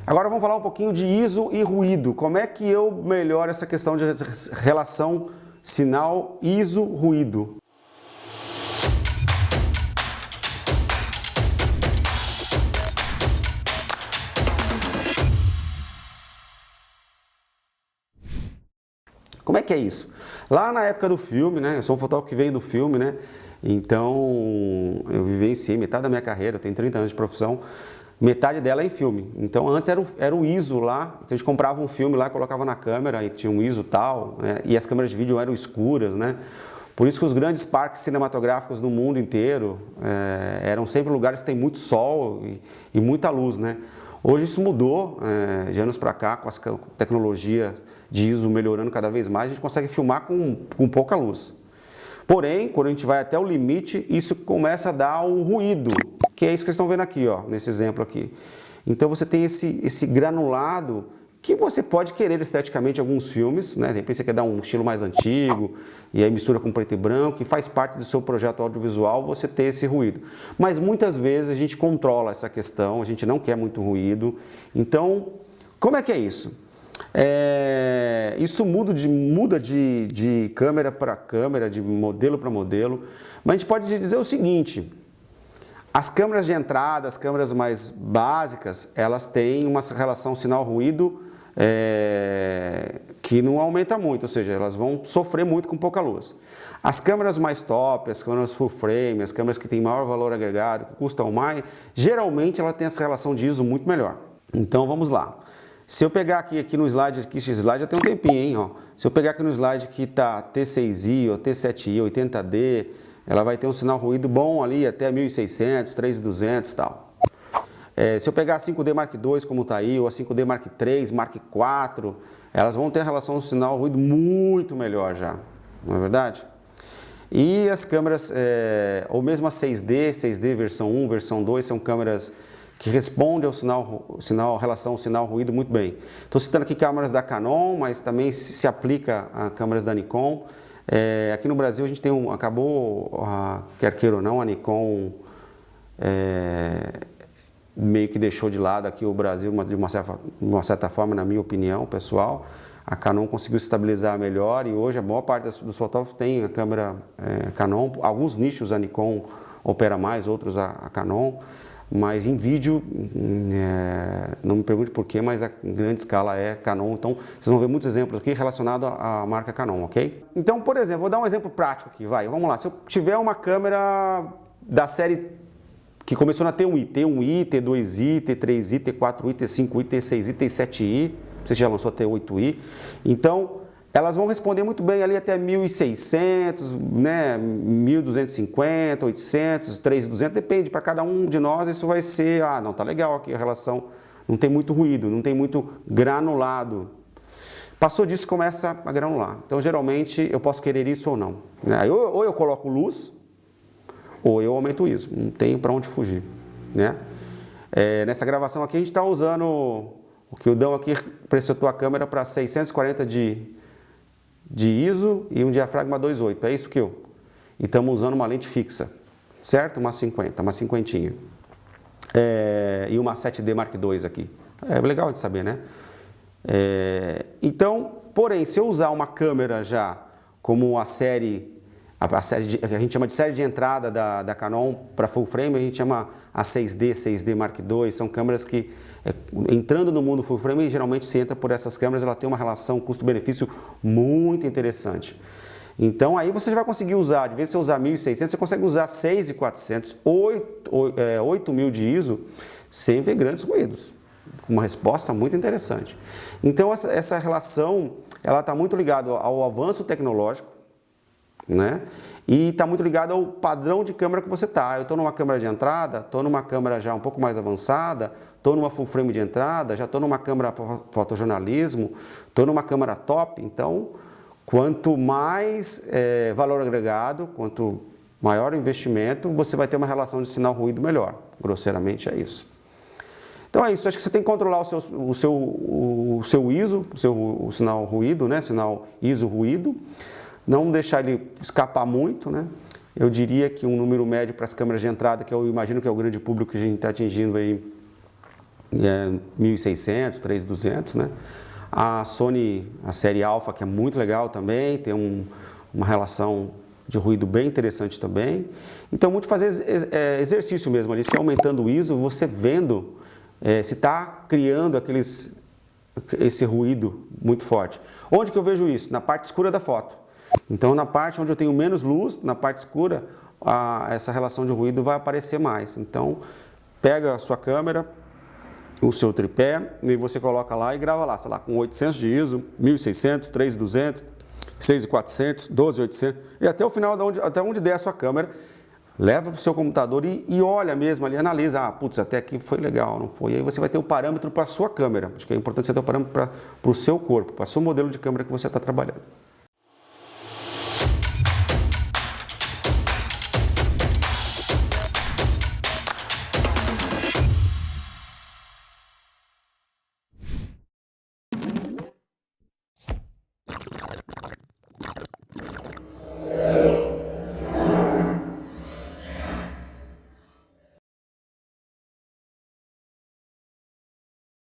Agora vamos falar um pouquinho de ISO e ruído. Como é que eu melhoro essa questão de relação sinal ISO-ruído? Como é que é isso? Lá na época do filme, né? Eu sou um fotógrafo que veio do filme, né? Então eu vivenciei metade da minha carreira, eu tenho 30 anos de profissão, metade dela é em filme. Então antes era o ISO lá, então a gente comprava um filme lá, colocava na câmera e tinha um ISO tal, né? E as câmeras de vídeo eram escuras, né? Por isso que os grandes parques cinematográficos do mundo inteiro eram sempre lugares que tem muito sol e muita luz, né? Hoje isso mudou, de anos para cá, com a tecnologia de ISO melhorando cada vez mais, a gente consegue filmar com pouca luz. Porém, quando a gente vai até o limite, isso começa a dar um ruído, que é isso que vocês estão vendo aqui, ó, nesse exemplo aqui. Então você tem esse granulado que você pode querer esteticamente em alguns filmes, né? De repente você quer dar um estilo mais antigo, e aí mistura com preto e branco, e faz parte do seu projeto audiovisual você ter esse ruído. Mas muitas vezes a gente controla essa questão, a gente não quer muito ruído. Então, como é que é isso? Isso muda de câmera para câmera, de modelo para modelo, mas a gente pode dizer o seguinte: as câmeras de entrada, as câmeras mais básicas, elas têm uma relação sinal-ruído que não aumenta muito, ou seja, elas vão sofrer muito com pouca luz. As câmeras mais top, as câmeras full frame, as câmeras que têm maior valor agregado, que custam mais, geralmente ela tem essa relação de ISO muito melhor. Então vamos lá. Se eu pegar aqui no slide, esse slide já tem um tempinho, hein? Ó. Se eu pegar aqui no slide que está T6i ou T7i, 80D, ela vai ter um sinal ruído bom ali até 1600, 3200 e tal. Se eu pegar a 5D Mark II como está aí, ou a 5D Mark III, Mark IV, elas vão ter relação sinal ruído muito melhor já, não é verdade? E as câmeras, ou mesmo a 6D versão 1, versão 2, são câmeras que respondem ao relação sinal-ruído muito bem. Estou citando aqui câmeras da Canon, mas também se aplica a câmeras da Nikon. Aqui no Brasil a gente tem quer queira ou não, a Nikon meio que deixou de lado aqui o Brasil de uma certa forma, na minha opinião pessoal. A Canon conseguiu se estabilizar melhor e hoje a maior parte dos fotógrafos tem a câmera Canon. Alguns nichos a Nikon opera mais, outros a Canon. Mas em vídeo, não me pergunte porquê, mas a grande escala é Canon. Então, vocês vão ver muitos exemplos aqui relacionados à marca Canon, ok? Então, por exemplo, vou dar um exemplo prático aqui, vamos lá. Se eu tiver uma câmera da série que começou na T1i, T2i, T3i, T4i, T5i, T6i, T7i, você já lançou a T8i, então elas vão responder muito bem ali até 1600, né, 1250, 800, 3200, depende, para cada um de nós isso vai ser, não, tá legal aqui a relação, não tem muito ruído, não tem muito granulado. Passou disso, começa a granular. Então, geralmente, eu posso querer isso ou não. Né? Ou eu coloco luz, ou eu aumento o ISO, não tem para onde fugir. Né? Nessa gravação aqui, a gente está usando o que o Dão aqui presetou a câmera para 640 de ISO e um diafragma 2.8, é isso que eu? E estamos usando uma lente fixa, certo? Uma 50, uma cinquentinha. E uma 7D Mark II aqui. É legal de saber, né? Então, porém, se eu usar uma câmera já como a série que a gente chama de série de entrada da Canon para full frame, a gente chama a 6D Mark II, são câmeras que, entrando no mundo full frame, geralmente se entra por essas câmeras, ela tem uma relação custo-benefício muito interessante. Então aí você já vai conseguir usar, de vez em você usar 1600, você consegue usar 6.400, 8.000 de ISO, sem ver grandes ruídos. Uma resposta muito interessante. Então essa relação, ela está muito ligada ao avanço tecnológico, né? E está muito ligado ao padrão de câmera que você está. Eu estou numa câmera de entrada, estou numa câmera já um pouco mais avançada, estou numa full frame de entrada, já estou numa câmera para fotojornalismo, estou numa câmera top. Então, quanto mais valor agregado, quanto maior o investimento, você vai ter uma relação de sinal-ruído melhor. Grosseiramente é isso. Então é isso, acho que você tem que controlar o seu ISO, o sinal-ruído, né? Sinal ISO-ruído. Não deixar ele escapar muito, né? Eu diria que um número médio para as câmeras de entrada, que eu imagino que é o grande público que a gente está atingindo aí, 1600, 3200, né? A Sony, a série Alpha, que é muito legal também, tem uma relação de ruído bem interessante também. Então, muito fazer exercício mesmo ali, se aumentando o ISO, você vendo se está criando esse ruído muito forte. Onde que eu vejo isso? Na parte escura da foto. Então, na parte onde eu tenho menos luz, na parte escura, essa relação de ruído vai aparecer mais. Então, pega a sua câmera, o seu tripé, e você coloca lá e grava lá, sei lá, com 800 de ISO, 1600, 3200, 6400, 12800, e até o final, até onde der a sua câmera, leva para o seu computador e olha mesmo ali, analisa, putz, até aqui foi legal, não foi? E aí você vai ter o parâmetro para a sua câmera. Acho que é importante você ter o parâmetro para o seu corpo, para o seu modelo de câmera que você está trabalhando.